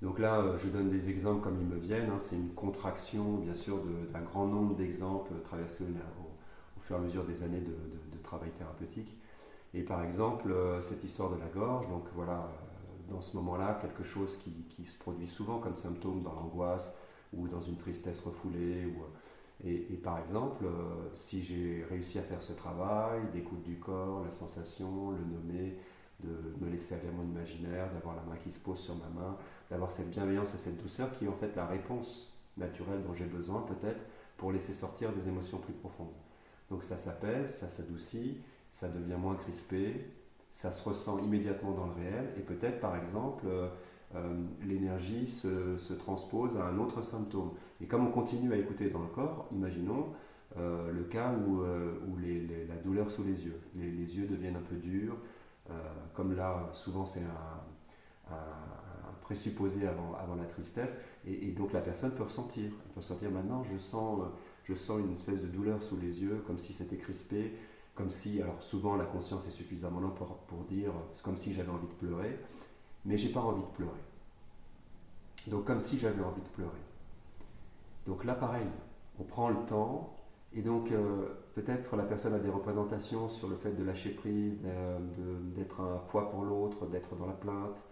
Donc là, je donne des exemples comme ils me viennent, hein. C'est une contraction, bien sûr, d'un grand nombre d'exemples traversés au fur et à mesure des années de travail thérapeutique. Et par exemple, cette histoire de la gorge, donc voilà, dans ce moment-là, quelque chose qui se produit souvent comme symptôme dans l'angoisse ou dans une tristesse refoulée. Et par exemple, si j'ai réussi à faire ce travail d'écoute du corps, la sensation, le nommer, de me laisser aller à mon imaginaire, d'avoir la main qui se pose sur ma main, d'avoir cette bienveillance et cette douceur qui est en fait la réponse naturelle dont j'ai besoin peut-être pour laisser sortir des émotions plus profondes. Donc ça s'apaise, ça s'adoucit, ça devient moins crispé, ça se ressent immédiatement dans le réel et peut-être par exemple l'énergie se transpose à un autre symptôme. Et comme on continue à écouter dans le corps, imaginons le cas où la douleur sous les yeux. Les yeux deviennent un peu durs, comme là souvent c'est un présupposé avant la tristesse, et donc la personne peut ressentir. Elle peut ressentir maintenant, je sens une espèce de douleur sous les yeux, comme si c'était crispé, comme si, alors souvent la conscience est suffisamment là pour dire, c'est comme si j'avais envie de pleurer, mais j'ai pas envie de pleurer. Donc comme si j'avais envie de pleurer. Donc là pareil, on prend le temps, et donc peut-être la personne a des représentations sur le fait de lâcher prise, d'être un poids pour l'autre, d'être dans la plainte,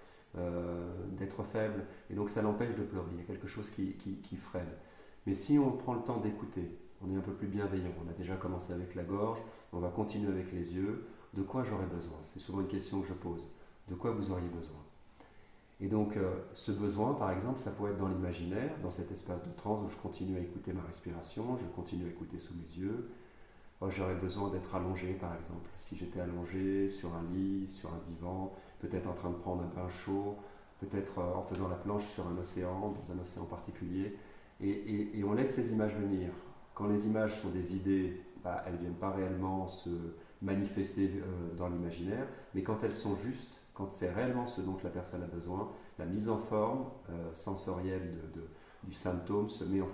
d'être faible, et donc ça l'empêche de pleurer, il y a quelque chose qui freine. Mais si on prend le temps d'écouter, on est un peu plus bienveillant, on a déjà commencé avec la gorge, on va continuer avec les yeux, de quoi j'aurais besoin? C'est souvent une question que je pose. De quoi vous auriez besoin? Et donc, ce besoin, par exemple, ça pourrait être dans l'imaginaire, dans cet espace de transe où je continue à écouter ma respiration, je continue à écouter sous mes yeux. Oh, j'aurais besoin d'être allongé, par exemple. Si j'étais allongé sur un lit, sur un divan, peut-être en train de prendre un bain chaud, peut-être en faisant la planche sur un océan, dans un océan particulier. Et on laisse les images venir. Quand les images sont des idées, bah, elles ne viennent pas réellement se manifester dans l'imaginaire, mais quand elles sont justes, quand c'est réellement ce dont la personne a besoin, la mise en forme sensorielle du symptôme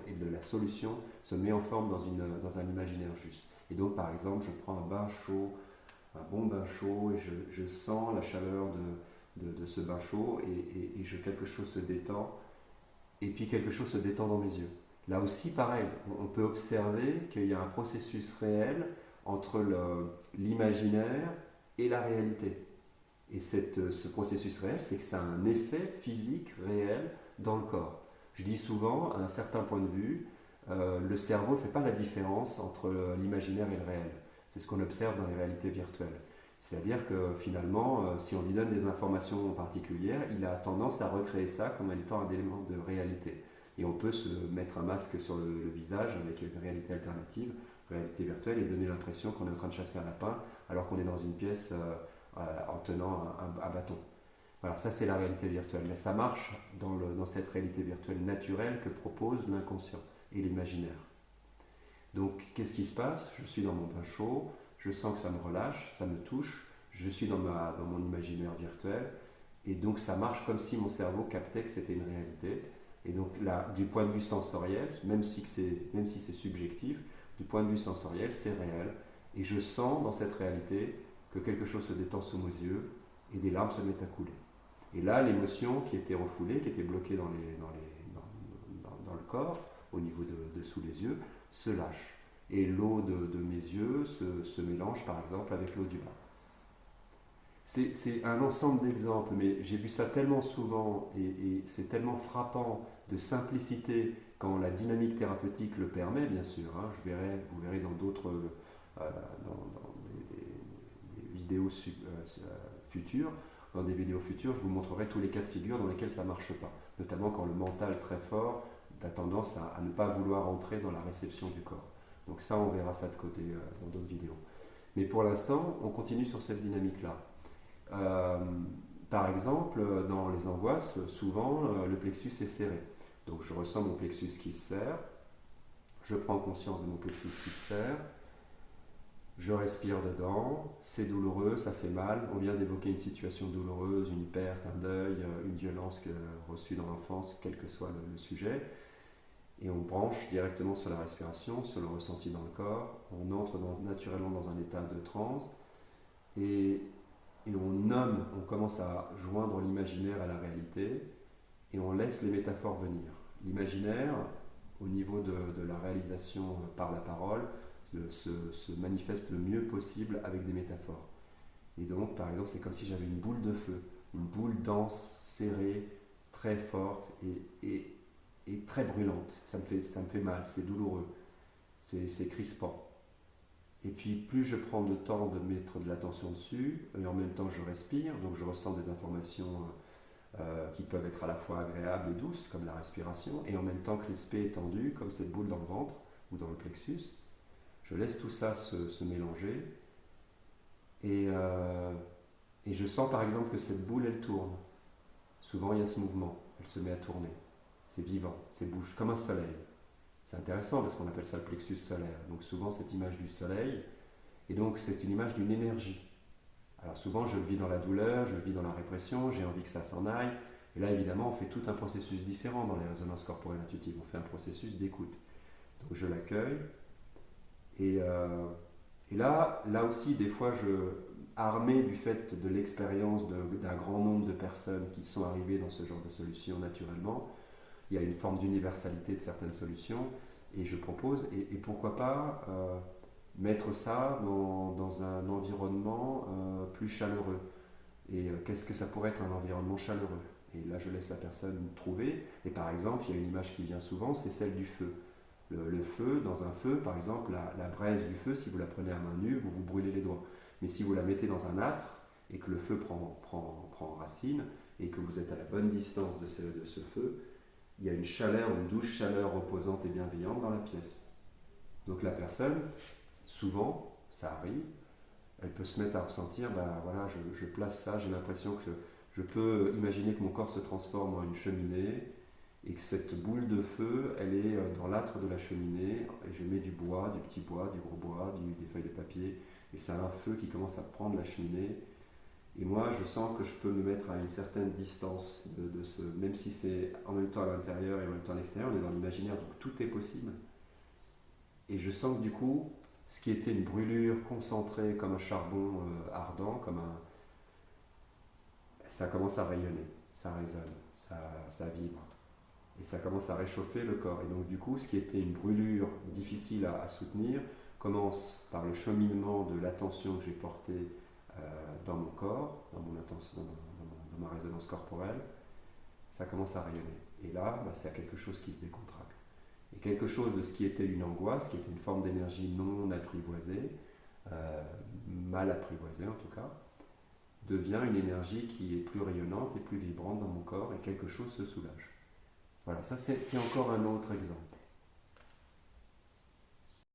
et de la solution se met en forme dans un imaginaire juste. Et donc, par exemple, je prends un bain chaud, un bon bain chaud, et je sens la chaleur de ce bain chaud, et quelque chose se détend, et puis quelque chose se détend dans mes yeux. Là aussi, pareil, on peut observer qu'il y a un processus réel entre l'imaginaire et la réalité. Et ce processus réel, c'est que ça a un effet physique réel dans le corps. Je dis souvent, à un certain point de vue, le cerveau ne fait pas la différence entre l'imaginaire et le réel. C'est ce qu'on observe dans les réalités virtuelles. C'est-à-dire que finalement, si on lui donne des informations particulières, il a tendance à recréer ça comme étant un élément de réalité. Et on peut se mettre un masque sur le visage avec une réalité alternative, réalité virtuelle, et donner l'impression qu'on est en train de chasser un lapin alors qu'on est dans une pièce en tenant un bâton. Voilà, ça c'est la réalité virtuelle. Mais ça marche dans cette réalité virtuelle naturelle que propose l'inconscient et l'imaginaire. Donc qu'est-ce qui se passe? Je suis dans mon bain chaud, je sens que ça me relâche, ça me touche, je suis dans mon imaginaire virtuel, et donc ça marche comme si mon cerveau captait que c'était une réalité. Et donc là, du point de vue sensoriel, même si c'est subjectif, du point de vue sensoriel, c'est réel. Et je sens dans cette réalité que quelque chose se détend sous mes yeux et des larmes se mettent à couler. Et là, l'émotion qui était refoulée, qui était bloquée dans le corps, au niveau de sous les yeux, se lâche. Et l'eau de mes yeux se mélange par exemple avec l'eau du bain. C'est un ensemble d'exemples, mais j'ai vu ça tellement souvent et c'est tellement frappant de simplicité quand la dynamique thérapeutique le permet, bien sûr. Hein, vous verrez dans d'autres dans des vidéos futures. Dans des vidéos futures, je vous montrerai tous les cas de figure dans lesquels ça ne marche pas, notamment quand le mental très fort a tendance à ne pas vouloir entrer dans la réception du corps. Donc ça, on verra ça de côté dans d'autres vidéos. Mais pour l'instant, on continue sur cette dynamique-là. Euh, Par exemple, dans les angoisses, souvent le plexus est serré. Donc je ressens mon plexus qui se serre, je prends conscience de mon plexus qui se serre, je respire dedans, c'est douloureux, ça fait mal, on vient d'évoquer une situation douloureuse, une perte, un deuil, une violence reçue dans l'enfance, quel que soit le sujet, et on branche directement sur la respiration, sur le ressenti dans le corps, on entre naturellement dans un état de transe, et on nomme, on commence à joindre l'imaginaire à la réalité, et on laisse les métaphores venir. L'imaginaire, au niveau de la réalisation par la parole, se manifeste le mieux possible avec des métaphores. Et donc, par exemple, c'est comme si j'avais une boule de feu, une boule dense, serrée, très forte et très brûlante. Ça me fait mal, c'est douloureux, c'est crispant. Et puis, plus je prends le temps de mettre de l'attention dessus, et en même temps je respire, donc je ressens des informations qui peuvent être à la fois agréables et douces, comme la respiration, et en même temps crispées et tendues, comme cette boule dans le ventre ou dans le plexus. Je laisse tout ça se mélanger, et je sens par exemple que cette boule, elle tourne. Souvent, il y a ce mouvement, elle se met à tourner. C'est vivant, c'est bouge, comme un soleil. C'est intéressant parce qu'on appelle ça le plexus solaire. Donc souvent, cette image du soleil, et donc c'est une image d'une énergie. Alors souvent, je le vis dans la douleur, je le vis dans la répression, j'ai envie que ça s'en aille. Et là, évidemment, on fait tout un processus différent dans les résonances corporelles intuitives. On fait un processus d'écoute. Donc je l'accueille. Et, et là aussi, des fois, armé du fait de l'expérience d'un grand nombre de personnes qui sont arrivées dans ce genre de solution naturellement, il y a une forme d'universalité de certaines solutions. Et je propose, et pourquoi pas mettre ça dans un environnement plus chaleureux. Et qu'est-ce que ça pourrait être un environnement chaleureux? Et là, je laisse la personne trouver. Et par exemple, il y a une image qui vient souvent, c'est celle du feu. Le feu, dans un feu, par exemple, la braise du feu, si vous la prenez à main nue, vous vous brûlez les doigts. Mais si vous la mettez dans un âtre et que le feu prend racine et que vous êtes à la bonne distance de ce feu, il y a une chaleur, une douce chaleur reposante et bienveillante dans la pièce. Donc la personne, souvent, ça arrive, elle peut se mettre à ressentir, voilà, je place ça, j'ai l'impression que je peux imaginer que mon corps se transforme en une cheminée et que cette boule de feu, elle est dans l'âtre de la cheminée, et je mets du bois, du petit bois, du gros bois, des feuilles de papier, et ça a un feu qui commence à prendre la cheminée. Et moi, je sens que je peux me mettre à une certaine distance de ce, même si c'est en même temps à l'intérieur et en même temps à l'extérieur, on est dans l'imaginaire, donc tout est possible. Et je sens que du coup, ce qui était une brûlure concentrée comme un charbon ardent, ça commence à rayonner, ça résonne, ça vibre. Et ça commence à réchauffer le corps. Et donc du coup, ce qui était une brûlure difficile à soutenir commence par le cheminement de l'attention que j'ai portée dans mon corps, dans ma résonance corporelle. Ça commence à rayonner. Et là, c'est quelque chose qui se décontracte. Et quelque chose de ce qui était une angoisse, qui était une forme d'énergie non apprivoisée, mal apprivoisée en tout cas, devient une énergie qui est plus rayonnante et plus vibrante dans mon corps, et quelque chose se soulage. Voilà, ça c'est encore un autre exemple.